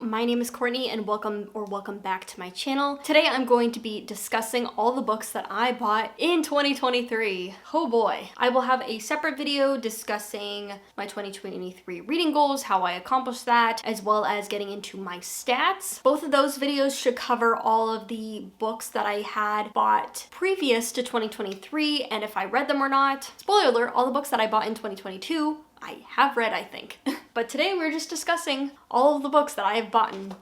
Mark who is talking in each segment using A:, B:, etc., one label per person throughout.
A: My name is Courtney and welcome back to my channel. Today I'm going to be discussing all the books that I bought in 2023. Oh boy. I will have a separate video discussing my 2023 reading goals, how I accomplished that, as well as getting into my stats. Both of those videos should cover all of the books that I had bought previous to 2023 and if I read them or not. Spoiler alert, all the books that I bought in 2022 I have read, I think. But today we're just discussing all of the books that I have bought in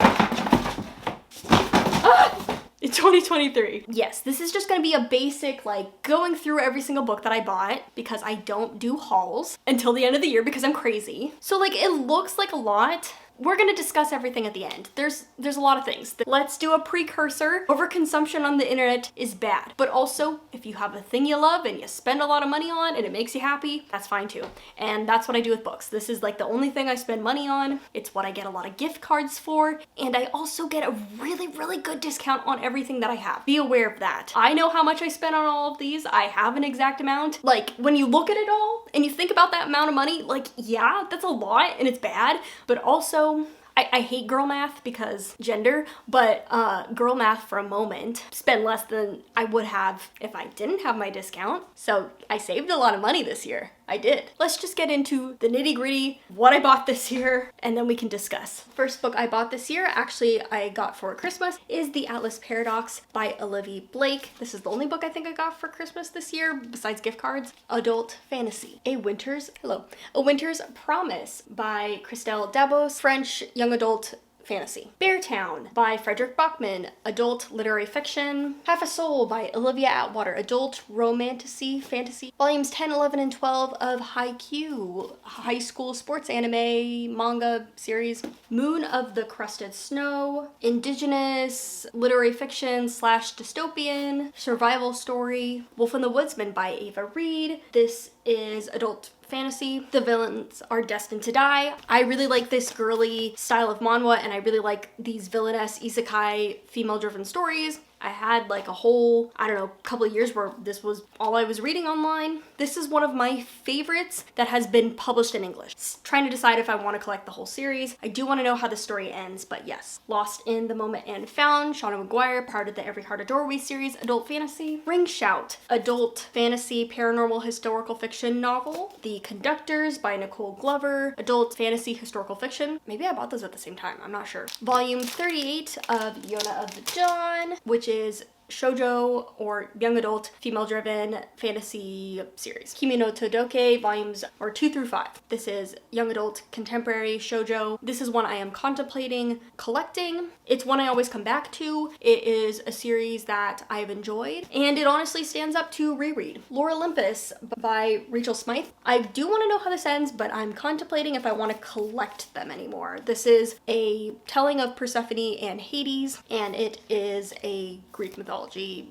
A: 2023. Yes, this is just gonna be a basic, like, going through every single book that I bought because I don't do hauls until the end of the year because I'm crazy. So, like, it looks like a lot. We're gonna discuss everything at the end. There's a lot of things. Let's do a precursor. Overconsumption on the internet is bad. But also, if you have a thing you love and you spend a lot of money on and it makes you happy, that's fine too. And that's what I do with books. This is like the only thing I spend money on. It's what I get a lot of gift cards for. And I also get a really, really good discount on everything that I have. Be aware of that. I know how much I spend on all of these. I have an exact amount. Like, when you look at it all and you think about that amount of money, like, yeah, that's a lot and it's bad. But also, I hate girl math because gender, but girl math for a moment, spend less than I would have if I didn't have my discount. So I saved a lot of money this year. I did. Let's just get into the nitty gritty, what I bought this year, and then we can discuss. First book I bought this year, actually I got for Christmas, is The Atlas Paradox by Olivia Blake. This is the only book I think I got for Christmas this year, besides gift cards. Adult fantasy. A Winter's Promise by Christelle Dabos, French young adult fantasy. Beartown by Frederick Bachman, adult literary fiction. Half a Soul by Olivia Atwater, adult romantasy fantasy. Volumes 10, 11, and 12 of Haikyuu, high school sports anime manga series. Moon of the Crusted Snow, indigenous literary fiction / dystopian survival story. Wolf and the Woodsman by Ava Reed. This is adult fantasy. The villains are destined to die. I really like this girly style of manhwa and I really like these villainess isekai female-driven stories. I had like a whole, I don't know, couple of years where this was all I was reading online. This is one of my favorites that has been published in English. Trying to decide if I want to collect the whole series. I do want to know how the story ends, but yes. Lost in the Moment and Found, Shauna McGuire, part of the Every Heart a Doorway series, adult fantasy. Ring Shout, adult fantasy paranormal historical fiction novel. The Conductors by Nicole Glover, adult fantasy historical fiction. Maybe I bought those at the same time, I'm not sure. Volume 38 of Yona of the Dawn, which is shoujo or young adult female-driven fantasy series. Kimi no Todoke volumes 2 through 5. This is young adult contemporary shoujo. This is one I am contemplating collecting. It's one I always come back to. It is a series that I've enjoyed and it honestly stands up to reread. Lore Olympus by Rachel Smythe. I do want to know how this ends, but I'm contemplating if I want to collect them anymore. This is a telling of Persephone and Hades and it is a Greek mythology.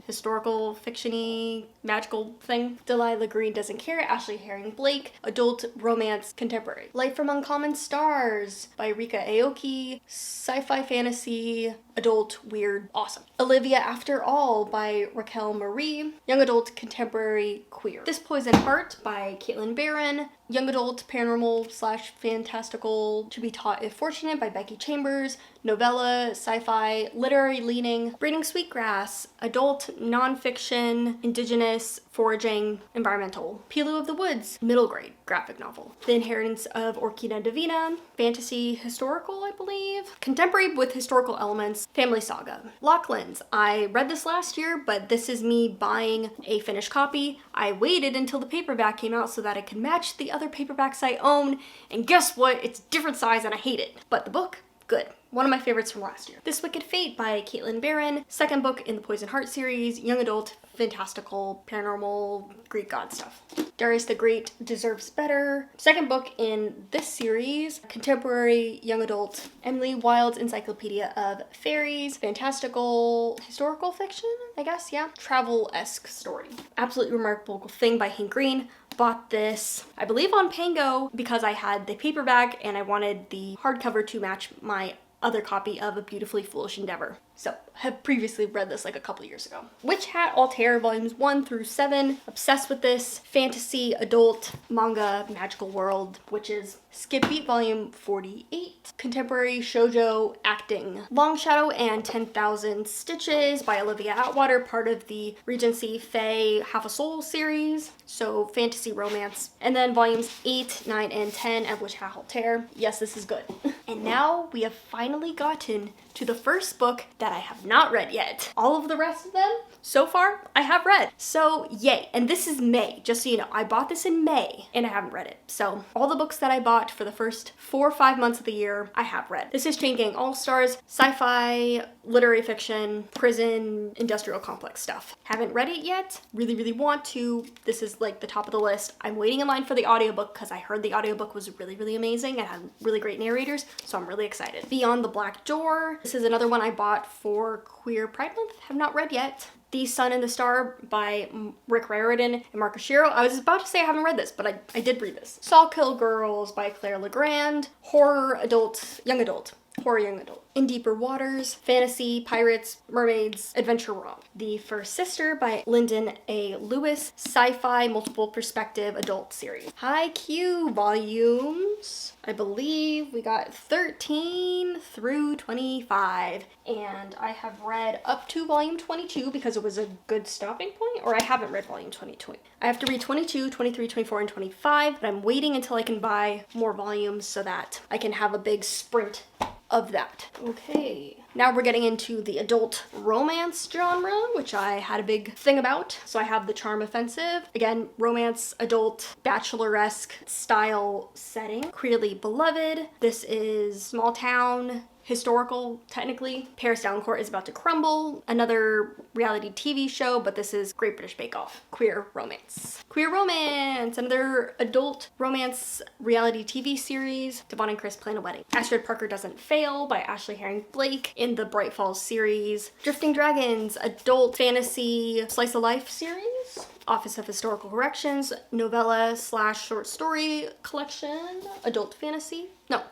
A: Historical, fiction-y, magical thing. Delilah Green Doesn't Care, Ashley Herring Blake, adult romance contemporary. Life from Uncommon Stars by Rika Aoki, sci-fi fantasy, adult, weird, awesome. Olivia After All by Raquel Marie, young adult contemporary queer. This Poison Heart by Caitlin Barron, young adult paranormal / fantastical To Be Taught If Fortunate by Becky Chambers, novella, sci-fi, literary leaning. Breeding Sweetgrass, adult, non-fiction, indigenous, foraging, environmental. Pilu of the Woods, middle grade, graphic novel. The Inheritance of Orquídea Divina, fantasy, historical, I believe. Contemporary with historical elements, family saga. Lachlan's, I read this last year, but this is me buying a finished copy. I waited until the paperback came out so that it could match the other paperbacks I own, and guess what? It's different size and I hate it. But the book, good. One of my favorites from last year. This Wicked Fate by Caitlin Barron, second book in the Poison Heart series, young adult, fantastical, paranormal, Greek god stuff. Darius the Great Deserves Better, second book in this series, contemporary, young adult, Emily Wilde's Encyclopedia of Fairies, fantastical, historical fiction, I guess, yeah. Travel-esque story. Absolutely Remarkable Thing by Hank Green. Bought this, I believe on Pango because I had the paperback and I wanted the hardcover to match my other copy of A Beautifully Foolish Endeavor. So, have previously read this like a couple years ago. Witch Hat Altair volumes 1 through 7. Obsessed with this. Fantasy, adult, manga, magical world, witches. Skip Beat volume 48. Contemporary shoujo acting. Long Shadow and 10,000 Stitches by Olivia Atwater, part of the Regency Fae Half a Soul series. So fantasy romance. And then volumes 8, 9, and 10 of Witch Hat Altair. Yes, this is good. And now we have finally gotten to the first book that I have not read yet. All of the rest of them, so far, I have read. So yay. And this is May, just so you know. I bought this in May and I haven't read it. So all the books that I bought for the first 4 or 5 months of the year, I have read. This is Chain Gang All-Stars, sci-fi, literary fiction, prison, industrial complex stuff. Haven't read it yet. Really, really want to. This is like the top of the list. I'm waiting in line for the audiobook because I heard the audiobook was really, really amazing and had really great narrators. So I'm really excited. Beyond the Black Door. This is another one I bought for Queer Pride Month. Have not read yet. The Sun and the Star by Rick Riordan and Mark Oshiro. I was about to say I haven't read this, but I did read this. Sawkill Girls by Claire Legrand. Horror, adult, young adult. Horror, young adult. In Deeper Waters, fantasy, pirates, mermaids, adventure world. The First Sister by Lyndon A. Lewis, sci-fi, multiple perspective adult series. Haikyuu volumes. I believe we got 13 through 25, and I have read up to volume 22 because it was a good stopping point, or I haven't read volume 22. I have to read 22, 23, 24, and 25, but I'm waiting until I can buy more volumes so that I can have a big sprint of that. Okay, now we're getting into the adult romance genre, which I had a big thing about. So I have The Charm Offensive. Again, romance, adult, bachelor-esque style setting. Queerly Beloved. This is small town, historical, technically. Paris Downcourt is about to crumble. Another reality TV show, but this is Great British Bake Off. Queer romance. Queer Romance, another adult romance reality TV series. Devon and Chris Plan a Wedding. Astrid Parker Doesn't Fail by Ashley Herring Blake in the Bright Falls series. Drifting Dragons, adult fantasy slice of life series. Office of Historical Corrections, novella / short story collection. Adult fantasy. No,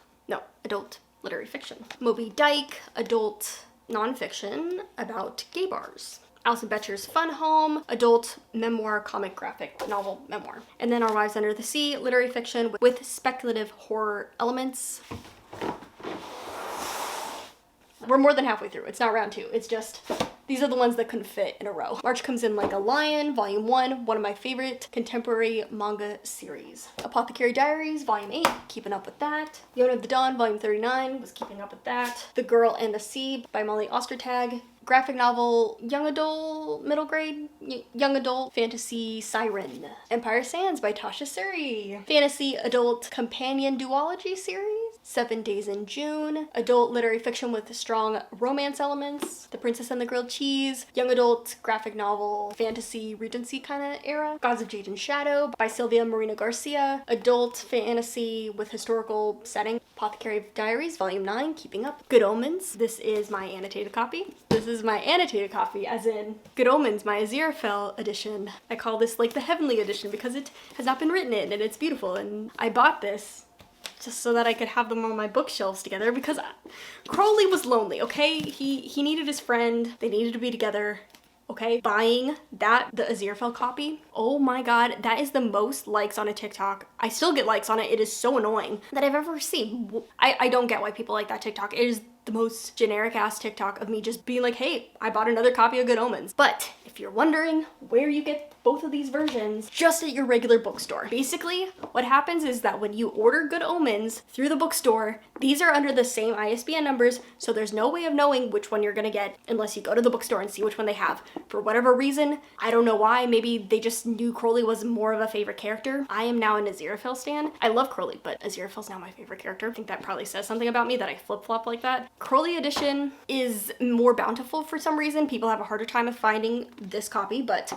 A: adult literary fiction. Moby Dyke, adult nonfiction about gay bars. Alison Betcher's Fun Home, adult memoir, comic graphic novel memoir. And then Our Wives Under the Sea, literary fiction with speculative horror elements. We're more than halfway through. It's not round 2. It's just, these are the ones that couldn't fit in a row. March Comes In Like a Lion, Volume 1, one of my favorite contemporary manga series. Apothecary Diaries, Volume 8, keeping up with that. Yona of the Dawn, Volume 39, was keeping up with that. The Girl and the Sea by Molly Ostertag. Graphic novel, young adult, middle grade, young adult, fantasy, Siren. Empire Sands by Tasha Suri. Fantasy adult companion duology series. 7 Days in June. Adult literary fiction with strong romance elements. The Princess and the Grilled Cheese. Young adult graphic novel, fantasy, Regency kind of era. Gods of Jade and Shadow by Sylvia Marina Garcia. Adult fantasy with historical setting. Apothecary Diaries, Volume 9, keeping up. Good Omens. This is my annotated copy. This is my annotated copy, as in Good Omens, my Aziraphale edition. I call this like the Heavenly edition because it has not been written in and it's beautiful, and I bought this just so that I could have them on my bookshelves together because Crowley was lonely, okay? He needed his friend. They needed to be together. Okay, buying that, the Aziraphale copy, oh my god, that is the most likes on a TikTok. I still get likes on it. It is so annoying that I've ever seen. I don't get why people like that TikTok. It is the most generic ass TikTok of me just being like, hey, I bought another copy of Good Omens. But if you're wondering where you get both of these versions, just at your regular bookstore. Basically, what happens is that when you order Good Omens through the bookstore, these are under the same ISBN numbers, so there's no way of knowing which one you're gonna get unless you go to the bookstore and see which one they have. For whatever reason, I don't know why, maybe they just knew Crowley was more of a favorite character. I am now an Aziraphale stan. I love Crowley, but Aziraphale's now my favorite character. I think that probably says something about me that I flip-flop like that. Crowley edition is more bountiful for some reason. People have a harder time of finding this copy, but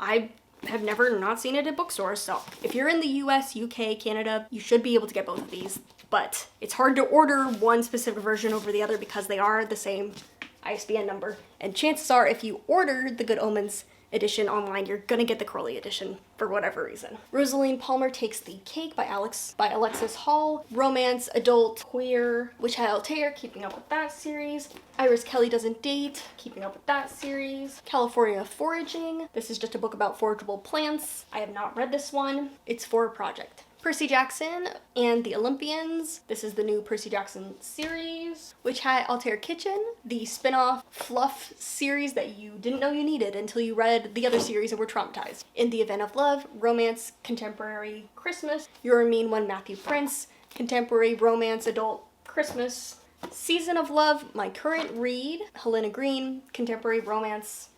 A: I have never not seen it at bookstores. So if you're in the US, UK, Canada, you should be able to get both of these. But it's hard to order one specific version over the other because they are the same ISBN number. And chances are if you order the Good Omens edition online, you're gonna get the Crowley edition for whatever reason. Rosaline Palmer Takes the Cake by Alexis Hall. Romance, adult, queer. Witch Hat Altair, keeping up with that series. Iris Kelly Doesn't Date, keeping up with that series. California Foraging. This is just a book about forageable plants. I have not read this one. It's for a project. Percy Jackson and the Olympians. This is the new Percy Jackson series. Witch Hat Altair Kitchen, the spin-off fluff series that you didn't know you needed until you read the other series and were traumatized. In the Event of Love, romance, contemporary, Christmas. You're a Mean One, Matthew Prince, contemporary, romance, adult, Christmas. Season of Love, my current read. Helena Green, contemporary, romance,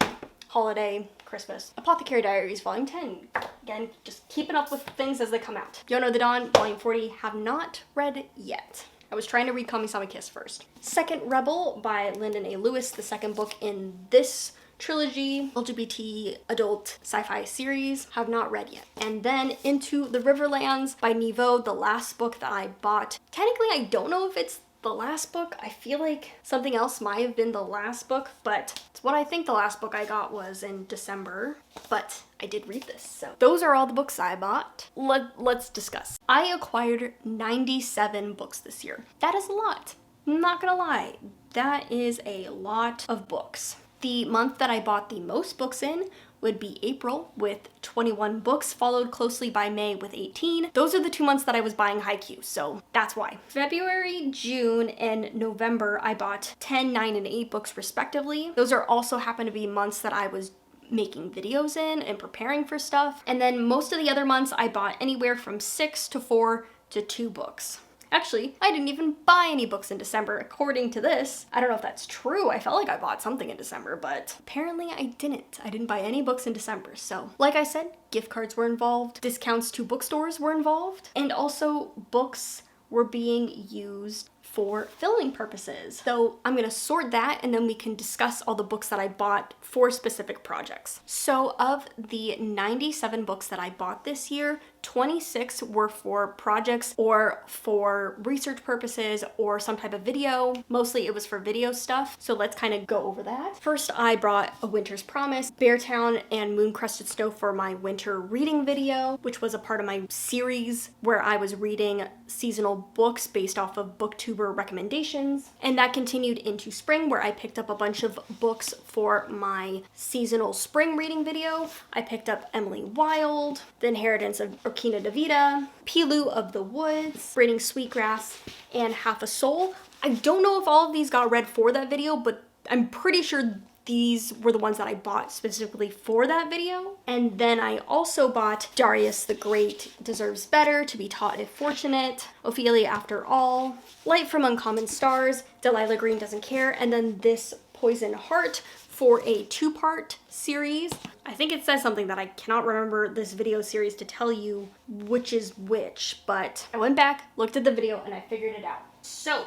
A: holiday, Christmas. Apothecary Diaries, Volume 10. Again, just keeping up with things as they come out. Yona the Dawn, Volume 40, have not read yet. I was trying to read Kami-sama Kiss first. Second Rebel by Lyndon A. Lewis, the second book in this trilogy, LGBT adult sci-fi series, have not read yet. And then Into the Riverlands by Niveau, the last book that I bought. Technically, I don't know if it's the last book. I feel like something else might have been the last book, but it's what I think the last book I got was in December, but I did read this. So those are all the books I bought. Let's discuss. I acquired 97 books this year. That is a lot. I'm not gonna lie. That is a lot of books. The month that I bought the most books in would be April with 21 books, followed closely by May with 18. Those are the 2 months that I was buying Haikyuu, so that's why. February, June, and November, I bought 10, 9, and 8 books respectively. Those are also happen to be months that I was making videos in and preparing for stuff. And then most of the other months, I bought anywhere from 6 to 4 to 2 books. Actually, I didn't even buy any books in December, according to this. I don't know if that's true. I felt like I bought something in December, but apparently I didn't. I didn't buy any books in December. So, like I said, gift cards were involved, discounts to bookstores were involved, and also books were being used for filling purposes. So I'm gonna sort that and then we can discuss all the books that I bought for specific projects. So of the 97 books that I bought this year, 26 were for projects or for research purposes or some type of video. Mostly it was for video stuff. So let's kind of go over that. First, I brought A Winter's Promise, Beartown, and Moon Crusted Snow for my winter reading video, which was a part of my series where I was reading seasonal books based off of BookTuber recommendations. And that continued into spring where I picked up a bunch of books for my seasonal spring reading video. I picked up Emily Wilde, The Inheritance of Urquina Davida, Pilu of the Woods, Braiding Sweetgrass, and Half a Soul. I don't know if all of these got read for that video, but I'm pretty sure these were the ones that I bought specifically for that video. And then I also bought Darius the Great Deserves Better, To Be Taught If Fortunate, Ophelia After All, Light from Uncommon Stars, Delilah Green Doesn't Care, and then this Poison Heart for a 2-part series. I think it says something that I cannot remember this video series to tell you which is which, but I went back, looked at the video, and I figured it out. So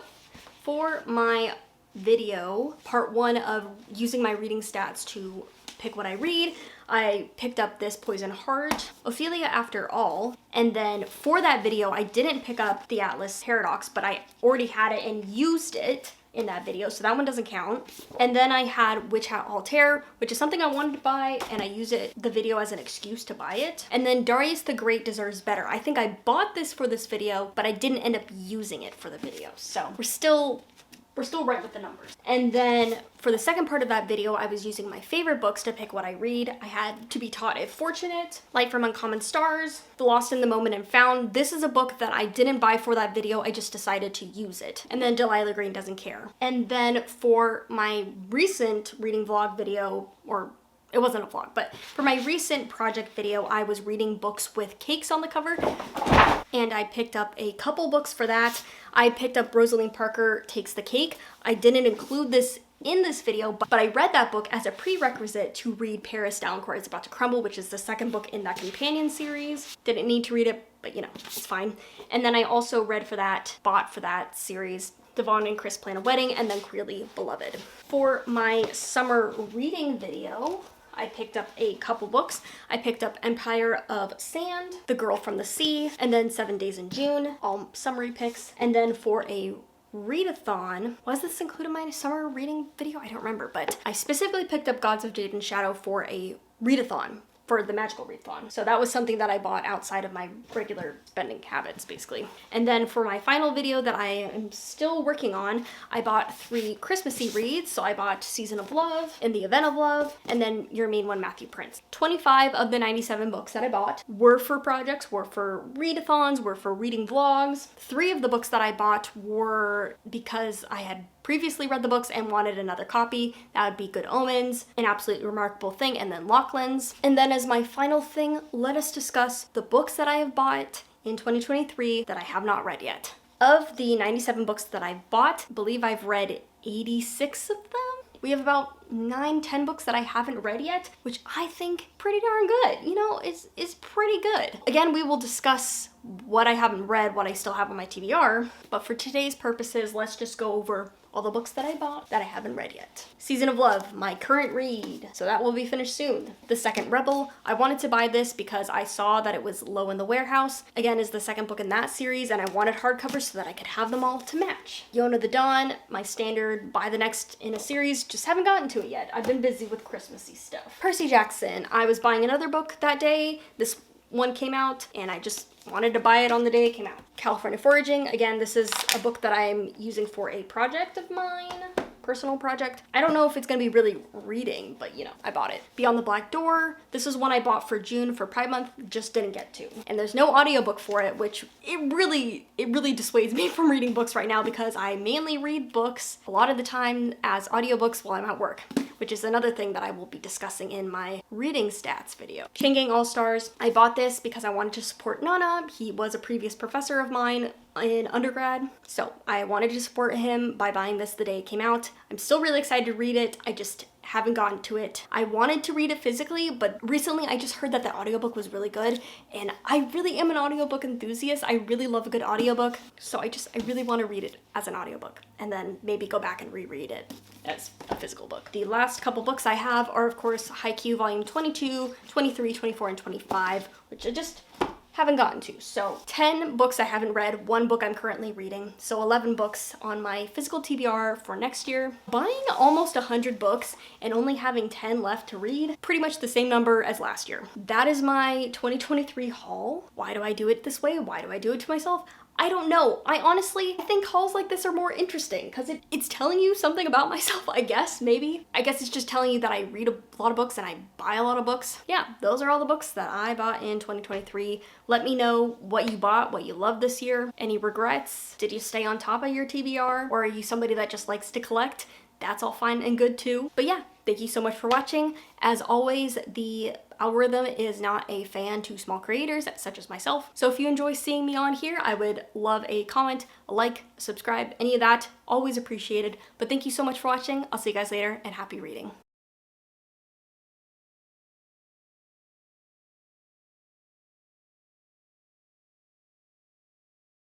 A: for my video, part 1 of using my reading stats to pick what I read, I picked up this Poison Heart, Ophelia After All, and then for that video, I didn't pick up the Atlas Paradox, but I already had it and used it in that video, so that one doesn't count. And then I had Witch Hat Altair, which is something I wanted to buy, and I use the video as an excuse to buy it. And then Darius the Great Deserves Better. I think I bought this for this video, but I didn't end up using it for the video, so we're still right with the numbers. And then for the second part of that video, I was using my favorite books to pick what I read. I had To Be Taught If Fortunate, Light from Uncommon Stars, The Lost in the Moment and Found. This is a book that I didn't buy for that video, I just decided to use it. And then Delilah Green Doesn't Care. And then for my recent reading vlog video, or it wasn't a vlog, but for my recent project video, I was reading books with cakes on the cover, and I picked up a couple books for that. I picked up Rosalind Parker Takes the Cake. I didn't include this in this video, but I read that book as a prerequisite to read Paris Downcourt Is About to Crumble, which is the second book in that companion series. Didn't need to read it, but you know, it's fine. And then I also bought for that series, Devon and Chris Plan a Wedding, and then Queerly Beloved. For my summer reading video, I picked up a couple books. I picked up Empire of Sand, The Girl from the Sea, and then 7 Days in June, all summary picks. And then for a readathon, was this included in my summer reading video? I don't remember, but I specifically picked up Gods of Jade and Shadow for a readathon for the magical readathon. So that was something that I bought outside of my regular spending habits, basically. And then for my final video that I am still working on, I bought 3 Christmassy reads. So I bought Season of Love, In the Event of Love, and then Your Main One, Matthew Prince. 25 of the 97 books that I bought were for projects, were for readathons, were for reading vlogs. 3 of the books that I bought were because I had previously read the books and wanted another copy. That would be Good Omens, An Absolutely Remarkable Thing, and then Lachlan's. And then as my final thing, let us discuss the books that I have bought in 2023 that I have not read yet. Of the 97 books that I've bought, I believe I've read 86 of them. We have about 9-10 books that I haven't read yet, which I think pretty darn good. You know, it's pretty good. Again, we will discuss what I haven't read, what I still have on my TBR, but for today's purposes, let's just go over all the books that I bought that I haven't read yet. Season of Love, my current read, so that will be finished soon. The Second Rebel, I wanted to buy this because I saw that it was low in the warehouse. Again, is the second book in that series, and I wanted hardcovers so that I could have them all to match. Yona the Dawn, my standard buy the next in a series, just haven't gotten to it yet. I've been busy with Christmassy stuff. Percy Jackson, I was buying another book that day. This one came out, and I just wanted to buy it on the day it came out. California Foraging, again, this is a book that I'm using for a project of mine, personal project. I don't know if it's gonna be really reading, but you know, I bought it. Beyond the Black Door, this is one I bought for June for Pride Month, just didn't get to. And there's no audiobook for it, which it really dissuades me from reading books right now because I mainly read books a lot of the time as audiobooks while I'm at work, which is another thing that I will be discussing in my reading stats video. Chain Gang All-Stars, I bought this because I wanted to support Nana. He was a previous professor of mine in undergrad, so I wanted to support him by buying this the day it came out. I'm still really excited to read it. I just haven't gotten to it. I wanted to read it physically, but recently I just heard that the audiobook was really good, and I really am an audiobook enthusiast. I really love a good audiobook, so I really want to read it as an audiobook and then maybe go back and reread it as a physical book. The last couple books I have are, of course, Haikyuu Volume 22, 23, 24, and 25, which I just haven't gotten to. So 10 books I haven't read, 1 book I'm currently reading. So 11 books on my physical TBR for next year. Buying almost 100 books and only having 10 left to read, pretty much the same number as last year. That is my 2023 haul. Why do I do it this way? Why do I do it to myself? I don't know. I honestly think hauls like this are more interesting because it's telling you something about myself, I guess, maybe. I guess it's just telling you that I read a lot of books and I buy a lot of books. Yeah, those are all the books that I bought in 2023. Let me know what you bought, what you loved this year. Any regrets? Did you stay on top of your TBR? Or are you somebody that just likes to collect? That's all fine and good too. But yeah, thank you so much for watching. As always, the algorithm is not a fan to small creators such as myself. So if you enjoy seeing me on here, I would love a comment, a like, a subscribe, any of that, always appreciated. But thank you so much for watching. I'll see you guys later and happy reading.